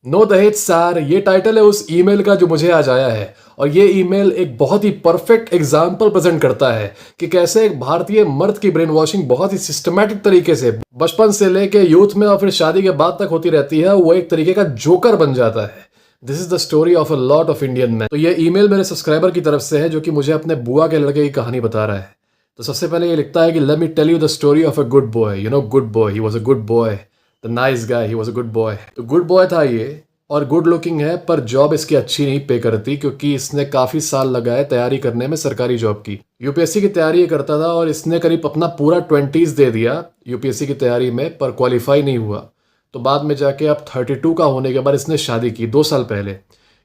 No दहेज सार, ये टाइटल है उस ईमेल का जो मुझे आज आया है। और ये ईमेल एक बहुत ही परफेक्ट एग्जाम्पल प्रेजेंट करता है कि कैसे एक भारतीय मर्द की ब्रेन वॉशिंग बहुत ही सिस्टमैटिक तरीके से बचपन से लेके यूथ में और फिर शादी के बाद तक होती रहती है। वो एक तरीके का जोकर बन जाता है। This is the story of a lot of Indian man. तो ये ईमेल मेरे सब्सक्राइबर की तरफ से है जो कि मुझे अपने बुआ के लड़के की कहानी बता रहा है। तो सबसे पहले ये लिखता है कि let me tell you the story of a good boy. You know, good boy, he was a good boy, the nice guy, he was a good boy. तो गुड बॉय था ये, और गुड लुकिंग है, पर job इसकी अच्छी नहीं पे करती क्योंकि इसने काफी साल लगाए तैयारी करने में सरकारी जॉब की। यूपीएससी की तैयारी ये करता था और इसने करीब अपना पूरा 20s दे दिया यूपीएससी की तैयारी में, पर क्वालिफाई नहीं हुआ। तो बाद में जाके अब 32 का होने के बाद इसने शादी की 2 साल पहले।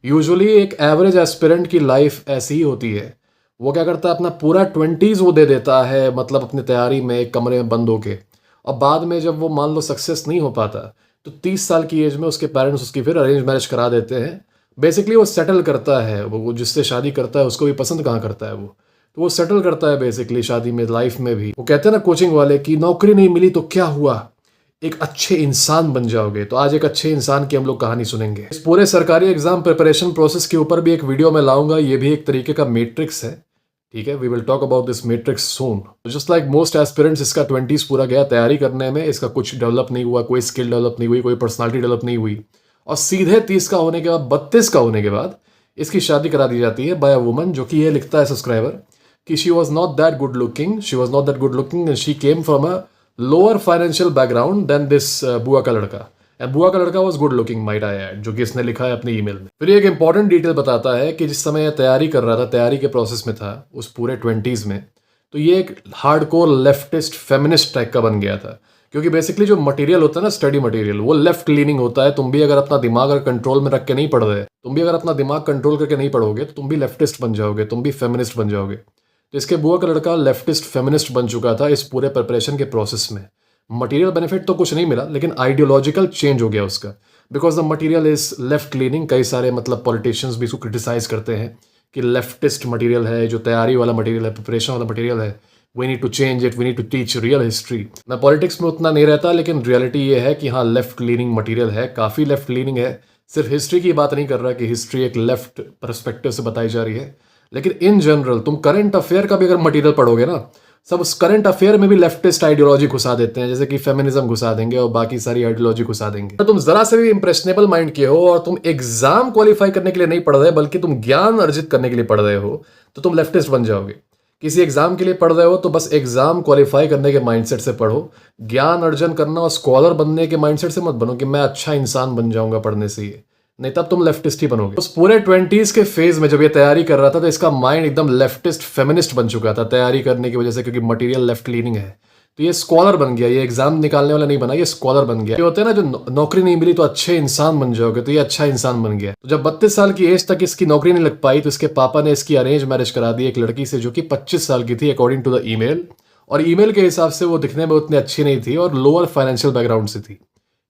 यूजुअली एक एवरेज एस्पिरेंट की लाइफ ऐसी ही होती है। वो क्या करता है, अपना पूरा 20s वो दे देता है, मतलब अपनी तैयारी में एक कमरे में बंद होके। और बाद में जब वो मान लो सक्सेस नहीं हो पाता तो 30 साल की एज में उसके पेरेंट्स उसकी फिर अरेंज मैरिज करा देते हैं। बेसिकली वो सेटल करता है, वो जिससे शादी करता है उसको भी पसंद कहाँ करता है वो, तो वो सेटल करता है बेसिकली शादी में, लाइफ में भी। वो कहते हैं ना कोचिंग वाले कि नौकरी नहीं मिली तो क्या हुआ, एक अच्छे इंसान बन जाओगे। तो आज एक अच्छे इंसान की हम लोग कहानी सुनेंगे। इस पूरे सरकारी एग्जाम प्रिपरेशन प्रोसेस के ऊपर भी एक वीडियो मैं लाऊंगा। ये भी एक तरीके का मैट्रिक्स है, ठीक है। We will talk about this matrix soon. Just like most aspirants, इसका 20s पूरा गया तैयारी करने में, इसका कुछ डेवलप नहीं हुआ, कोई स्किल डेवलप नहीं हुई, कोई पर्सनालिटी डेवलप नहीं हुई। और सीधे 30 का होने के बाद, 32 का होने के बाद इसकी शादी करा दी जाती है बाय अ वुमन, जो कि ये लिखता है सब्सक्राइबर कि she was not that good looking, she was not that good looking, she came from a lower financial background then this बुआ का लड़का। एंड बुआ का लड़का was good looking, might I add, जो कि इसने लिखा है अपने ईमेल में। फिर एक इंपॉर्टेंट डिटेल बताता है कि जिस समय यह तैयारी कर रहा था, तैयारी के प्रोसेस में था उस पूरे 20s में, तो ये एक हार्डकोर लेफ्टिस्ट फेमिनिस्ट टाइप का बन गया था। क्योंकि बेसिकली जो मटेरियल होता है ना, स्टडी मटेरियल, वो लेफ्ट लीनिंग होता है। तुम भी अगर अपना दिमाग अगर कंट्रोल में रख के नहीं पढ़ रहे, तुम भी अगर अपना दिमाग कंट्रोल करके नहीं पढ़ोगे तो तुम भी लेफ्टिस्ट बन जाओगे, तुम भी फेमिनिस्ट बन जाओगे। तो इसके बुआ का लड़का लेफ्टिस्ट फेमिनिस्ट बन चुका था इस पूरे प्रिपरेशन के प्रोसेस में। मटेरियल बेनिफिट तो कुछ नहीं मिला, लेकिन आइडियोलॉजिकल चेंज हो गया उसका, because the material is left leaning. कई सारे मतलब पॉलिटिशियंस भी इसको क्रिटिसाइज करते हैं कि लेफ्टिस्ट मटेरियल है, जो तैयारी वाला मटेरियल है, प्रिपरेशन वाला मटेरियल है, we need to change it, we need to teach real history. मैं पॉलिटिक्स में उतना नहीं रहता, लेकिन रियलिटी ये है कि हाँ, लेफ्ट लीनिंग मटेरियल है, काफ़ी लेफ्ट लीनिंग है। सिर्फ हिस्ट्री की बात नहीं कर रहा कि हिस्ट्री एक लेफ्ट परस्पेक्टिव से बताई जा रही है, लेकिन इन जनरल तुम करंट अफेयर का भी अगर मटेरियल पढ़ोगे ना, सब उस करंट अफेयर में भी लेफ्टिस्ट आइडियोलॉजी घुसा देते हैं, जैसे कि फेमिनिज्म घुसा देंगे और बाकी सारी आइडियोलॉजी घुसा देंगे। तो तुम जरा से भी इंप्रेशनेबल माइंड के हो और तुम एग्जाम क्वालिफाई करने के लिए नहीं पढ़ रहे बल्कि तुम ज्ञान अर्जित करने के लिए पढ़ रहे हो, तो तुम लेफ्टिस्ट बन जाओगे। किसी एग्जाम के लिए पढ़ रहे हो तो बस एग्जाम क्वालिफाई करने के माइंडसेट से पढ़ो, ज्ञान अर्जन करना और स्कॉलर बनने के माइंडसेट से मत बनो कि मैं अच्छा इंसान बन जाऊंगा पढ़ने से, ये नहीं, तब तुम लेफ्टिस्ट ही बनोगे। उस पूरे 20s के फेज में जब ये तैयारी कर रहा था तो इसका माइंड एकदम लेफ्टिस्ट फेमिनिस्ट बन चुका था तैयारी करने की वजह से, क्योंकि मटेरियल लेफ्ट लीनिंग है। तो ये स्कॉलर बन गया, ये एग्जाम निकालने वाला नहीं बना, ये स्कॉलर बन गया। ये होते हैं ना, जो नौकरी नहीं मिली तो अच्छे इंसान बन जाओगे, तो ये अच्छा इंसान बन गया। तो जब 32 साल की एज तक इसकी नौकरी नहीं लग पाई तो इसके पापा ने इसकी अरेंज मैरिज करा दी एक लड़की से जो कि 25 साल की थी अकॉर्डिंग टू द ईमेल। और ईमेल के हिसाब से वो दिखने में उतनी अच्छी नहीं थी और लोअर फाइनेंशियल बैकग्राउंड से थी,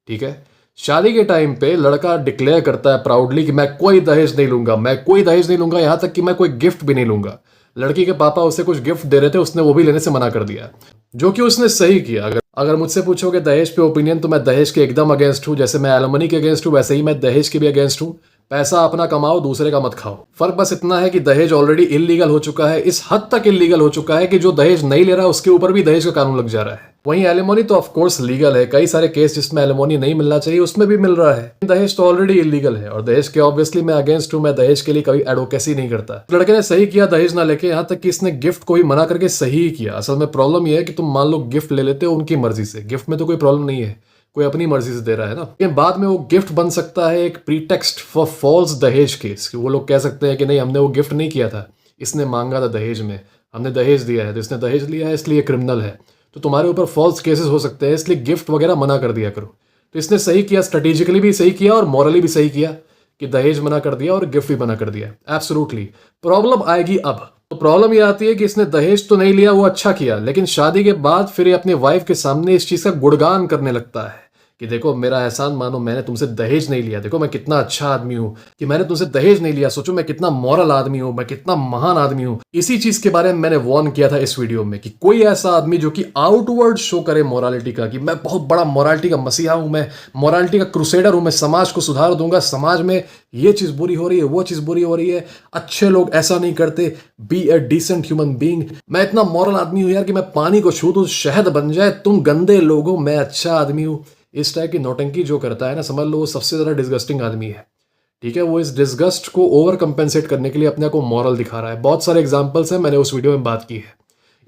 ठीक है। शादी के टाइम पे लड़का डिक्लेयर करता है प्राउडली कि मैं कोई दहेज नहीं लूंगा, मैं कोई दहेज नहीं लूंगा, यहां तक कि मैं कोई गिफ्ट भी नहीं लूंगा। लड़की के पापा उसे कुछ गिफ्ट दे रहे थे, उसने वो भी लेने से मना कर दिया, जो कि उसने सही किया। अगर मुझसे पूछोगे दहेज पे ओपिनियन, तो मैं दहेज के एकदम अगेंस्ट हूं। जैसे मैं एलिमनी के अगेंस्ट हूं, वैसे ही मैं दहेज के भी अगेंस्ट हूं। पैसा अपना कमाओ, दूसरे का मत खाओ। फर्क बस इतना है कि दहेज ऑलरेडी इलीगल हो चुका है, इस हद तक इलीगल हो चुका है कि जो दहेज नहीं ले रहा उसके ऊपर भी दहेज का कानून लग जा रहा है। वहीं एलिमोनी तो ऑफ कोर्स लीगल है, कई सारे केस जिसमें एलिमोनी नहीं मिलना चाहिए उसमें भी मिल रहा है। दहेज तो ऑलरेडी इलीगल है और दहेज के ऑब्वियसली मैं अगेंस्ट हूं। मैं दहेज के लिए कभी एडवोकेसी नहीं करता। लड़के ने सही किया दहेज ना लेके, यहां तक कि इसने गिफ्ट को भी मना करके सही ही किया। असल में प्रॉब्लम यह है कि तुम मान लो गिफ्ट ले लेते हो उनकी मर्जी से, गिफ्ट में तो कोई प्रॉब्लम नहीं है, कोई अपनी मर्जी से दे रहा है ना, लेकिन बाद में वो गिफ्ट बन सकता है एक प्रीटेक्स्ट फॉर फॉल्स दहेज केस। वो लोग कह सकते हैं कि नहीं, हमने वो गिफ्ट नहीं किया था, इसने मांगा था दहेज में, हमने दहेज दिया है, तो इसने दहेज लिया है इसलिए क्रिमिनल है। तो तुम्हारे ऊपर फॉल्स केसेस हो सकते हैं, इसलिए गिफ्ट वगैरह मना कर दिया करो। तो इसने सही किया, स्ट्रेटेजिकली भी सही किया और मॉरली भी सही किया कि दहेज मना कर दिया और गिफ्ट भी मना कर दिया। एब्सोल्युटली। प्रॉब्लम आएगी अब। तो प्रॉब्लम ये आती है कि इसने दहेज तो नहीं लिया, वो अच्छा किया, लेकिन शादी के बाद फिर ये अपनी वाइफ के सामने इस चीज का गुणगान करने लगता है कि देखो मेरा एहसान मानो, मैंने तुमसे दहेज नहीं लिया, देखो मैं कितना अच्छा आदमी हूँ कि मैंने तुमसे दहेज नहीं लिया, सोचो मैं कितना मॉरल आदमी हूँ, मैं कितना महान आदमी हूँ। इसी चीज के बारे में मैंने वार्न किया था इस वीडियो में कि कोई ऐसा आदमी जो कि आउटवर्ड शो करे मोरालिटी का, कि मैं बहुत बड़ा मोरालिटी का मसीहा हूं, मैं मोरालिटी का क्रूसेडर हूं, मैं समाज को सुधार दूंगा, समाज में ये चीज बुरी हो रही है, वो चीज बुरी हो रही है, अच्छे लोग ऐसा नहीं करते, be a decent human being, मैं इतना मॉरल आदमी हूं यार कि मैं पानी को छू दूं शहद बन जाए, तुम गंदे लोग हो, मैं अच्छा आदमी हूं। इस टाइप की नौटंकी जो करता है ना, समझ लो वो सबसे ज्यादा डिस्गस्टिंग आदमी है। ठीक है, वो इस डिस्गस्ट को ओवर कंपेंसेट करने के लिए अपने को मॉरल दिखा रहा है। बहुत सारे एग्जांपल्स हैं, मैंने उस वीडियो में बात की है,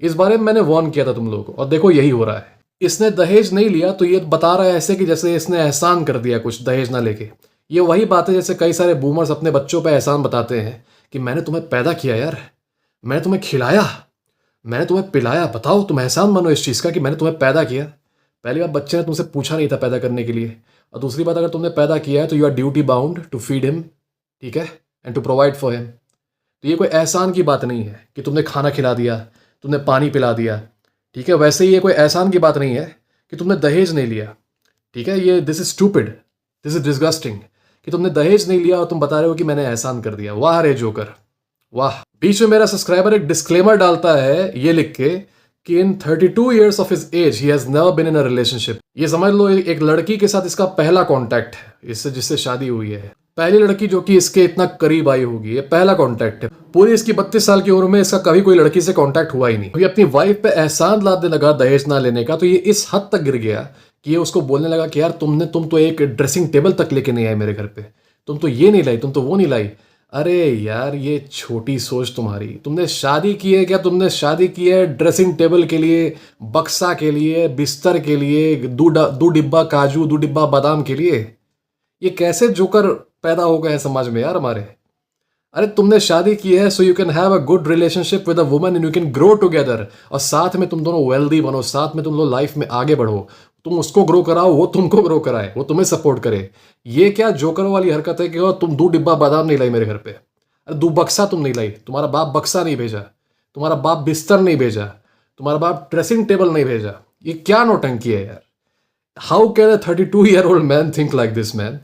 इस बारे में मैंने वार्न किया था तुम लोगों को, और देखो यही हो रहा है। इसने दहेज नहीं लिया तो ये बता रहा है ऐसे कि जैसे इसने एहसान कर दिया कुछ दहेज ना लेके। ये वही बात है जैसे कई सारे बूमर्स अपने बच्चों पे एहसान बताते हैं कि मैंने तुम्हें पैदा किया यार, मैंने तुम्हें खिलाया, मैंने तुम्हें पिलाया, बताओ तुम एहसान मानो इस चीज़ का कि मैंने तुम्हें पैदा किया। पहली बात, बच्चे ने तुमसे पूछा नहीं था पैदा करने के लिए, और दूसरी बात, अगर तुमने पैदा किया है तो you are duty bound to feed him, ठीक है, and to provide for him. तो ये कोई एहसान की बात नहीं है कि तुमने खाना खिला दिया, तुमने पानी पिला दिया, ठीक है। वैसे ही ये कोई एहसान की बात नहीं है कि तुमने दहेज नहीं लिया, ठीक है। ये this is stupid, this is disgusting कि तुमने दहेज नहीं लिया और तुम बता रहे हो कि मैंने एहसान कर दिया। वाह रे जोकर, वाह। बीच में मेरा सब्सक्राइबर एक डिस्क्लेमर डालता है ये लिख के कि in 32 years of his age he has never been in a relationship. ये समझ लो एक लड़की के साथ इसका पहला कांटेक्ट है, इससे जिससे शादी हुई है, पहली लड़की जो कि इसके इतना करीब आई होगी, ये पहला कांटेक्ट है। पूरी इसकी 32 साल की उम्र में इसका कभी कोई लड़की से कांटेक्ट हुआ ही नहीं। ये अपनी वाइफ पे एहसान लादने लगा दहेज ना लेने का, तो ये इस हद तक गिर गया कि ये उसको बोलने लगा कि यार तुम तो एक ड्रेसिंग टेबल तक लेके नहीं आए मेरे घर पे, तुम तो ये नहीं लाई, तुम तो वो नहीं लाई। अरे यार ये छोटी सोच तुम्हारी, तुमने शादी की है क्या? तुमने शादी की है ड्रेसिंग टेबल के लिए, बक्सा के लिए, बिस्तर के लिए, दो डिब्बा काजू, दो डिब्बा बादाम के लिए? ये कैसे जोकर पैदा हो गए हैं समाज में यार हमारे। अरे तुमने शादी की है so you can have a good relationship with a woman and you can grow together, और साथ में तुम दोनों वेल्दी बनो, साथ में तुम लोग लाइफ में आगे बढ़ो, तुम उसको ग्रो कराओ, वो तुमको ग्रो कराए, वो तुम्हें सपोर्ट करे। ये क्या जोकर वाली हरकत है कि तुम दो डिब्बा बादाम नहीं लाई मेरे घर पे, अरे दो बक्सा तुम नहीं लाई, तुम्हारा बाप बक्सा नहीं भेजा, तुम्हारा बाप बिस्तर नहीं भेजा, तुम्हारा बाप ड्रेसिंग टेबल नहीं भेजा। ये क्या नौटंकी है यार। How can a 32-year-old man think like this man?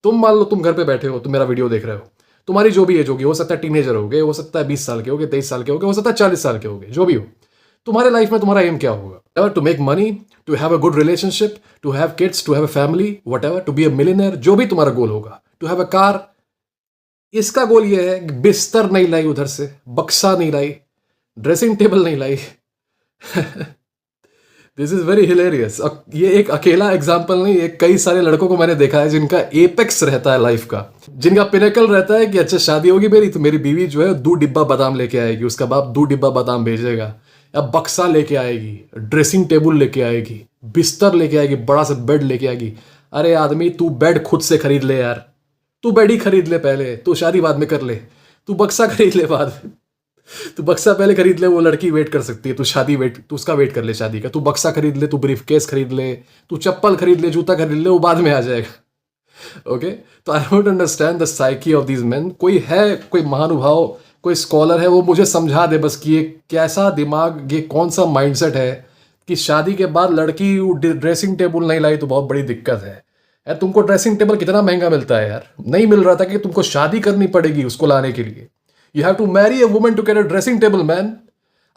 तुम मान लो तुम घर पे बैठे हो, तुम मेरा वीडियो देख रहे हो, तुम्हारी जो भी एज होगी, हो सकता है टीनेजर हो गए, हो सकता है 20 साल के हो गए, 23 साल के हो गए, हो सकता है 40 साल के हो गए, जो भी हो, तुम्हारे लाइफ में तुम्हारा एम क्या होगा? To make money, to have a good relationship, to have kids, to have a family, whatever, to be a millionaire, जो भी तुम्हारा गोल होगा, टू हैव अ कार। इसका गोल ये है कि बिस्तर नहीं लाई उधर से, बक्सा नहीं लाई, ड्रेसिंग टेबल नहीं लाई। This is very hilarious. ये एक अकेला एग्जाम्पल नहीं, एक कई सारे लड़कों को मैंने देखा है जिनका एपेक्स रहता है लाइफ का, जिनका पिनेकल रहता है कि अच्छा शादी होगी मेरी तो मेरी बीवी जो है 2 डिब्बा बादाम लेके आएगी, उसका बाप 2 डिब्बा बादाम भेजेगा, या बक्सा लेके आएगी, ड्रेसिंग टेबल लेके आएगी, बिस्तर लेके आएगी, बड़ा सा बेड लेके आएगी। अरे आदमी तू बेड खुद से खरीद ले यार, तू बेड ही खरीद ले पहले, तू शादी बाद में कर ले, तू बक्सा खरीद ले बाद में, तू बक्सा पहले खरीद ले, वो लड़की वेट कर सकती है, तू शादी वेट, तू उसका वेट कर ले शादी का, तू बक्सा खरीद ले, तू ब्रीफकेस खरीद ले, तू चप्पल खरीद ले, जूता खरीद ले, वो बाद में आ जाएगा। ओके, तो I don't understand the psyche of these man. कोई है, कोई महानुभाव, कोई स्कॉलर है, वो मुझे समझा दे बस कि ये कैसा दिमाग, ये कौन सा माइंडसेट है कि शादी के बाद लड़की ड्रेसिंग टेबल नहीं लाई तो बहुत बड़ी दिक्कत है। यार तुमको ड्रेसिंग टेबल कितना महंगा मिलता है यार, नहीं मिल रहा था कि तुमको शादी करनी पड़ेगी उसको लाने के लिए। You have to marry a woman to get a dressing table, man.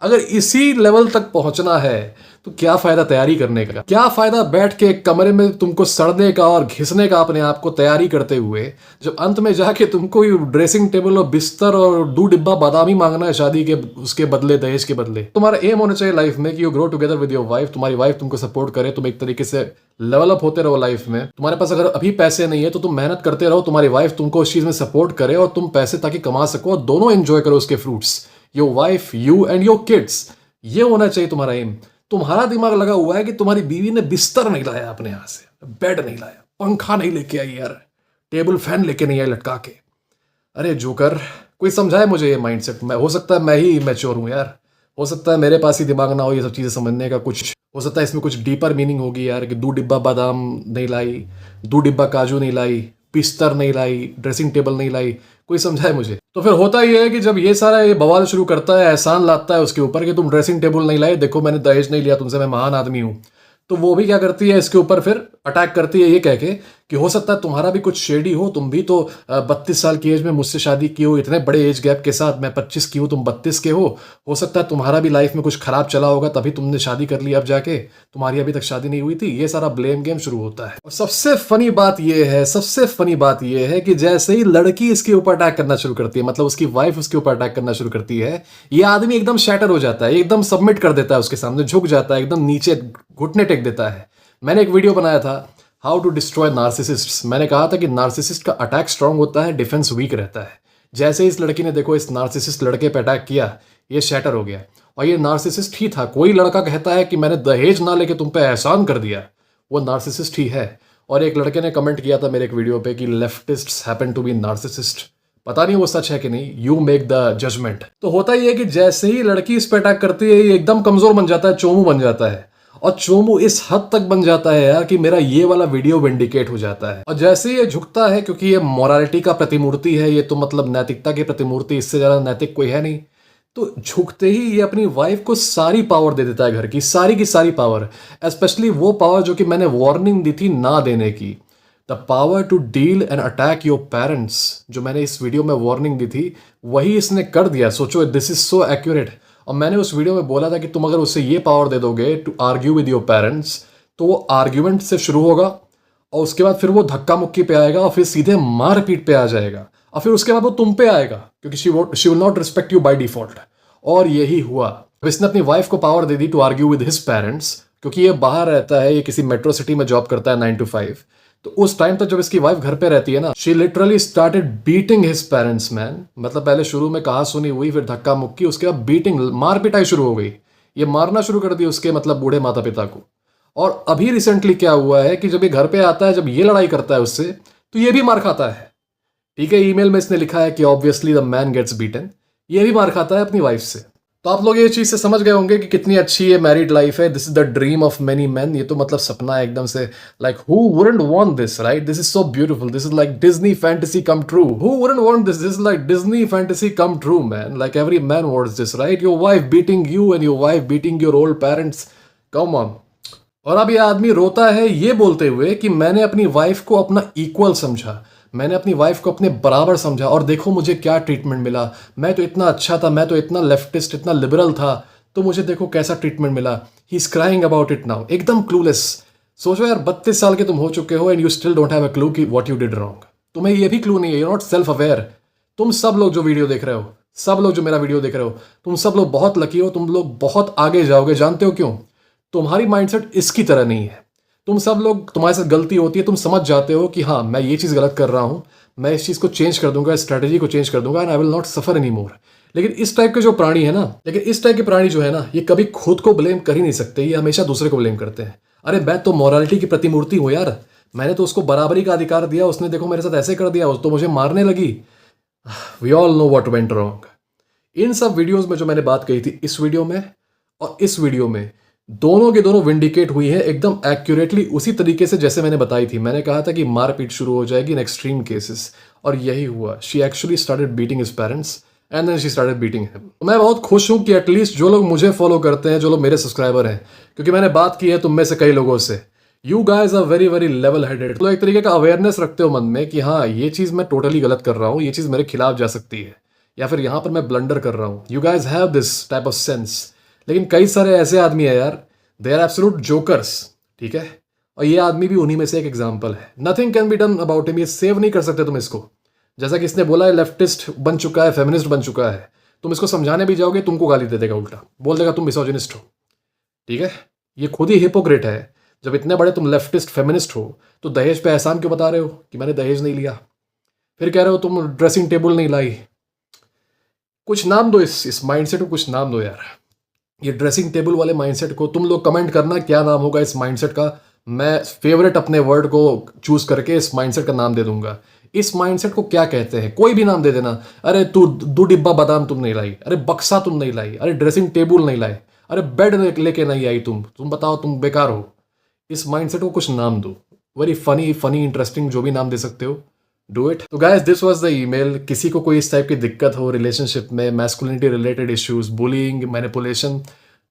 अगर इसी लेवल तक पहुंचना है तो क्या फायदा तैयारी करने का, क्या फायदा बैठ के एक कमरे में तुमको सड़ने का और घिसने का अपने आप को तैयारी करते हुए, जब अंत में जाके तुमको ड्रेसिंग टेबल और बिस्तर और 2 डिब्बा बादामी मांगना है शादी के उसके बदले, दहेज के बदले। तुम्हारा एम होना चाहिए लाइफ में कि you grow together with your wife, तुम्हारी वाइफ तुमको सपोर्ट करे, तुम एक तरीके से लेवल अप होते रहो लाइफ में। तुम्हारे पास अगर अभी पैसे नहीं है तो तुम मेहनत करते रहो, तुम्हारी वाइफ तुमको उस चीज में सपोर्ट करे और तुम पैसे ताकि कमा सको और दोनों एंजॉय करो उसके fruits, your wife, you and your kids. ये होना चाहिए तुम्हारा एम। तुम्हारा दिमाग लगा हुआ है कि तुम्हारी बीवी ने बिस्तर नहीं लाया अपने यहां से, बेड नहीं लाया, पंखा नहीं लेके आई यार, टेबल फैन लेके नहीं आई लटका के। अरे जोकर, कोई समझाए मुझे ये माइंडसेट। मैं, हो सकता है मैं ही मैच्योर हूं यार, हो सकता है मेरे पास ही दिमाग ना हो ये सब चीजें समझने का, कुछ हो सकता है इसमें कुछ डीपर मीनिंग होगी यार कि 2 डिब्बा बादाम नहीं लाई, 2 डिब्बा काजू नहीं लाई, बिस्तर नहीं लाई, ड्रेसिंग टेबल नहीं लाई। कोई समझाए मुझे। तो फिर होता ही है कि जब ये सारा ये बवाल शुरू करता है, एहसान लाता है उसके ऊपर कि तुम ड्रेसिंग टेबल नहीं लाए, देखो मैंने दहेज नहीं लिया तुमसे, मैं महान आदमी हूं, तो वो भी क्या करती है, इसके ऊपर फिर अटैक करती है ये कह के कि हो सकता है तुम्हारा भी कुछ शेडी हो, तुम भी तो 32 साल की एज में मुझसे शादी की हो, इतने बड़े एज गैप के साथ, मैं 25 की हूँ तुम 32 के हो सकता है तुम्हारा भी लाइफ में कुछ खराब चला होगा तभी तुमने शादी कर ली अब जाके, तुम्हारी अभी तक शादी नहीं हुई थी। ये सारा ब्लेम गेम शुरू होता है। और सबसे फनी बात ये है कि जैसे ही लड़की इसके ऊपर अटैक करना शुरू करती है, मतलब उसकी वाइफ उसके ऊपर अटैक करना शुरू करती है, ये आदमी एकदम शैटर हो जाता है, एकदम सबमिट कर देता है, उसके सामने झुक जाता है, एकदम नीचे घुटने टेक देता है। मैंने एक वीडियो बनाया था हाउ टू डिस्ट्रॉय नार्सिसिस्ट्स। मैंने कहा था कि नार्सिसिस्ट का अटैक स्ट्रांग होता है, डिफेंस वीक रहता है। जैसे इस लड़की ने देखो इस नार्सिसिस्ट लड़के पे अटैक किया, ये शैटर हो गया। और ये नार्सिसिस्ट ही था। कोई लड़का कहता है कि मैंने दहेज ना लेके तुम पे एहसान कर दिया, वो नार्सिसिस्ट ही है। और एक लड़के ने कमेंट किया था मेरे एक वीडियो पे कि लेफ्टिस्ट्स हैपन टू बी नार्सिसिस्ट। पता नहीं वो सच है कि नहीं, यू मेक द जजमेंट। तो होता ही है कि जैसे ही लड़की इस पे अटैक करती है, ये एकदम कमजोर बन जाता है, चोमू बन जाता है। और चोमू इस हद तक बन जाता है यार कि मेरा ये वाला वीडियो विंडिकेट हो जाता है। और जैसे ही ये झुकता है, क्योंकि ये मोरालिटी का प्रतिमूर्ति है, ये तो मतलब नैतिकता की प्रतिमूर्ति, इससे ज्यादा नैतिक कोई है नहीं, तो झुकते ही ये अपनी वाइफ को सारी पावर दे देता है, घर की सारी पावर, स्पेशली वो पावर जो कि मैंने वार्निंग दी थी ना देने की। The power to deal and attack your parents, जो मैंने इस वीडियो में वार्निंग दी थी, वही इसने कर दिया। सोचो, दिस इज सो एक्यूरेट। और मैंने उस वीडियो में बोला था कि तुम अगर उसे ये पावर दे दोगे to argue with your parents, तो वो आर्ग्यूमेंट से शुरू होगा और उसके बाद फिर वो धक्का मुक्की पे आएगा और फिर सीधे मारपीट पे आ जाएगा और फिर उसके बाद वो तुम पे आएगा, क्योंकि she will not respect you by default. और यही हुआ। अब इसने अपनी वाइफ को पावर दे दी to argue with his parents, क्योंकि ये बाहर रहता है, ये किसी मेट्रो सिटी में जॉब करता है 9 to 5। तो उस टाइम तक जब इसकी वाइफ घर पे रहती है ना, she literally started beating his parents man. मतलब पहले शुरू में कहा सुनी हुई, फिर धक्का मुक्की, उसके बाद बीटिंग, मार पिटाई शुरू हो गई। ये मारना शुरू कर दी उसके मतलब बूढ़े माता पिता को। और अभी रिसेंटली क्या हुआ है कि जब ये घर पे आता है, जब ये लड़ाई करता है उससे, तो ये भी मार खाता है। ठीक है, ईमेल में इसने लिखा है कि obviously the man gets beaten. ये भी मार खाता है अपनी वाइफ से। तो आप लोग ये चीज से समझ गए होंगे कि कितनी अच्छी ये मैरिड लाइफ है। This is the dream of many man. ये तो मतलब सपना है एकदम से। Like who wouldn't want this, right? This is so beautiful. This is like Disney fantasy come true. Who wouldn't want this? This is like Disney fantasy come true man. Like every man wants this, right? Your wife beating you and your wife beating your old parents, come on. और अब ये आदमी रोता है ये बोलते हुए कि मैंने अपनी वाइफ को अपना इक्वल समझा, मैंने अपनी वाइफ को अपने बराबर समझा, और देखो मुझे क्या ट्रीटमेंट मिला। मैं तो इतना अच्छा था, मैं तो इतना लेफ्टिस्ट, इतना लिबरल था, तो मुझे देखो कैसा ट्रीटमेंट मिला। He is crying about it now, एकदम क्लूलेस। सोचो यार, 32 साल के तुम हो चुके हो and you still don't have a clue कि व्हाट यू डिड रॉन्ग। तुम्हें ये भी क्लू नहीं है, यू नॉट सेल्फ अवेयर। तुम सब लोग जो वीडियो देख रहे हो, सब लोग जो मेरा वीडियो देख रहे हो, तुम सब लोग बहुत लकी हो। तुम लोग बहुत आगे जाओगे। जानते हो क्यों? तुम्हारी माइंडसेट इसकी तरह नहीं है। तुम सब लोग, तुम्हारे साथ गलती होती है, तुम समझ जाते हो कि हाँ मैं ये चीज़ गलत कर रहा हूँ, मैं इस चीज़ को चेंज कर दूंगा, स्ट्रैटेजी को चेंज कर दूंगा, and I will not suffer any more. लेकिन इस टाइप के जो प्राणी है ना, इस टाइप के प्राणी जो है ना, ये कभी खुद को ब्लेम कर ही नहीं सकते, ये हमेशा दूसरे को ब्लेम करते हैं। अरे मैं तो मॉरलिटी की प्रतिमूर्ति हूँ यार, मैंने तो उसको बराबरी का अधिकार दिया, उसने देखो मेरे साथ ऐसे कर दिया, तो मुझे मारने लगी। We all know what went wrong. इन सब वीडियोज में जो मैंने बात कही थी, इस वीडियो में और इस वीडियो में, दोनों के दोनों विंडिकेट हुई है एकदम एक्यूरेटली उसी तरीके से जैसे मैंने बताई थी। मैंने कहा था कि मारपीट शुरू हो जाएगी इन एक्सट्रीम केसेस, और यही हुआ। She actually started beating his parents and then she started beating him. मैं बहुत खुश हूं कि एटलीस्ट जो लोग मुझे फॉलो करते हैं, जो लोग मेरे सब्सक्राइबर हैं, क्योंकि मैंने बात की है तुम में से कई लोगों से, you guys are very very level headed. तो एक तरीके का अवेयरनेस रखते हो मन में कि हाँ ये चीज़ मैं टोटली गलत कर रहा हूँ, ये चीज़ मेरे खिलाफ जा सकती है, या फिर यहाँ पर मैं ब्लंडर कर रहा हूँ। You guys have this type of sense. लेकिन कई सारे ऐसे आदमी है यार, दे आर एब्सोल्यूट जोकर्स, ठीक है? और ये आदमी भी उन्हीं में से एक एग्जाम्पल है। Nothing can be done about him. ये सेव नहीं कर सकते तुम इसको। जैसा कि इसने बोला है, लेफ्टिस्ट बन चुका है, फेमिनिस्ट बन चुका है। तुम इसको समझाने भी जाओगे, तुमको गाली दे देगा, उल्टा बोल देगा तुम मिसोजिनिस्ट हो, ठीक है? ये खुद ही हिपोक्रेट है। जब इतने बड़े तुम लेफ्टिस्ट फेमिनिस्ट हो, तो दहेज पे एहसान क्यों बता रहे हो कि मैंने दहेज नहीं लिया? फिर कह रहे हो तुम ड्रेसिंग टेबल नहीं लाई। कुछ नाम दो इस माइंडसेट को, कुछ नाम दो यार। ये ड्रेसिंग टेबल वाले माइंडसेट को तुम लोग कमेंट करना क्या नाम होगा इस माइंडसेट का। मैं फेवरेट अपने वर्ड को चूज करके इस माइंडसेट का नाम दे दूंगा। इस माइंडसेट को क्या कहते हैं, कोई भी नाम दे देना। अरे तू 2 डिब्बा बादाम तुम नहीं लाई, अरे बक्सा तुम नहीं लाई, अरे ड्रेसिंग टेबल नहीं लाए, अरे बेड लेके नहीं आई तुम बताओ तुम बेकार हो। इस माइंडसेट को कुछ नाम दो, वेरी फनी इंटरेस्टिंग, जो भी नाम दे सकते हो, डू इट। तो guys, this was the email. किसी को कोई इस टाइप की दिक्कत हो रिलेशनशिप में, masculinity related issues, bullying, manipulation,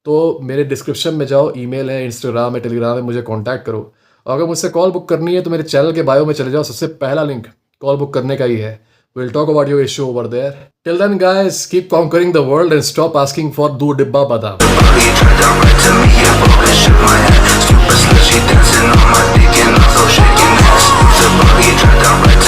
तो मेरे डिस्क्रिप्शन में जाओ, ईमेल है, इंस्टाग्राम है, टेलीग्राम है, मुझे कांटेक्ट करो। और अगर मुझसे कॉल बुक करनी है तो मेरे चैनल के बायो में चले जाओ, सबसे पहला लिंक कॉल बुक करने का ही है। Will talk about your issue over there. Till then guys, keep conquering the world and stop asking for 2 dibba बादाम। Dancing on my dick and also shaking ass. The buggy tried down right